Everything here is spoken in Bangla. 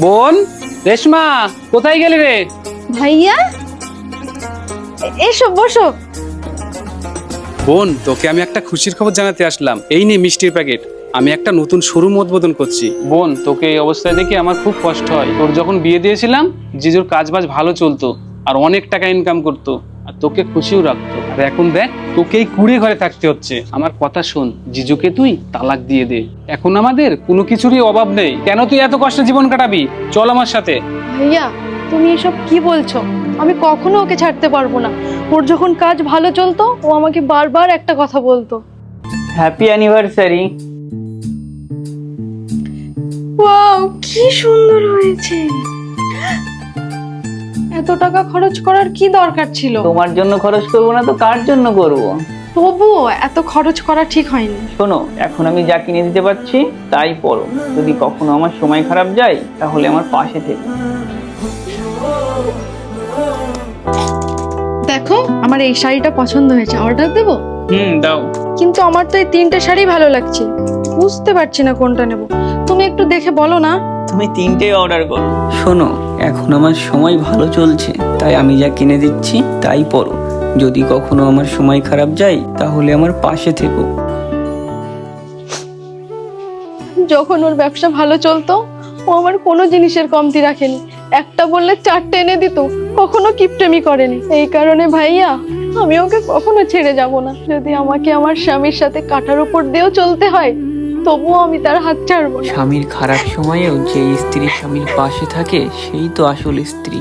বোন, রেশমা, কোথায় গেলি রে? ভাইয়া, এসো বসো। বোন, তোকে আমি একটা খুশির খবর জানাতে আসলাম। এই নে মিষ্টির প্যাকেট। আমি একটা নতুন শোরুম উদ্বোধন করছি। বোন, তোকে এই অবস্থায় দেখে আমার খুব কষ্ট হয়। তোর যখন বিয়ে দিয়েছিলাম, জিজুর কাজবাজ ভালো চলতো আর অনেক টাকা ইনকাম করতো, আর তোকে খুশিও রাখতো। আর এখন দেখ, তোকেই কুড়ে ঘরে থাকতে হচ্ছে। আমার কথা শোন, জিজুকে তুই তালাক দিয়ে দে। এখন আমাদের কোনো কিছুরই অভাব নেই। কেন তুই এত কষ্টে জীবন কাটাবি? চল আমার সাথে। ভাইয়া, তুমি এসব কি বলছো? আমি কখনো ওকে ছাড়তে পারবো না। ওর যখন কাজ ভালো চলতো, ও আমাকে বারবার একটা কথা বলতো। Happy anniversary. ওয়াও, কি সুন্দর হয়েছে। এত টাকা খরচ করার কি দরকার ছিল? তোমার জন্য খরচ করবো না তো কার জন্য করব? তবুও এত খরচ করা ঠিক হয়নি। শোনো, এখন আমি যা কিনে দিতে পারছি তাই পড়ো। যদি কখনো আমার সময় খারাপ যায় তাহলে আমার পাশে থেকো। দেখো, আমার এই শাড়িটা পছন্দ হয়েছে, অর্ডার দেবো? দাও। কিন্তু আমার তো এই তিনটে শাড়ি ভালো লাগছে, বুঝতে পারছি না কোনটা নেব। তুমি একটু দেখে বলো না। তুমি তিনটেই অর্ডার করো। শোনো, এখন আমার সময় ভালো চলছে, তাই আমি যা কিনে দিচ্ছি তাই পড়ো। যদি কখনো আমার সময় খারাপ যায় তাহলে আমার পাশে থেকো। যখন ওর ব্যবসা ভালো চলতো, ও আমার কোনো জিনিসের কমতি রাখেনি। একটা বললে চারটে এনে দিত, কখনো কিপটেমি করেনি। এই কারণে ভাইয়া, আমি ওকে কখনো ছেড়ে যাব না। যদি আমাকে আমার স্বামীর সাথে কাঁটার উপর দিয়েও চলতে হয়, তবুও আমি তার হাত ছাড়বো না। স্বামীর খারাপ সময়েও যে স্ত্রী স্বামীর পাশে থাকে সেই তো আসল স্ত্রী।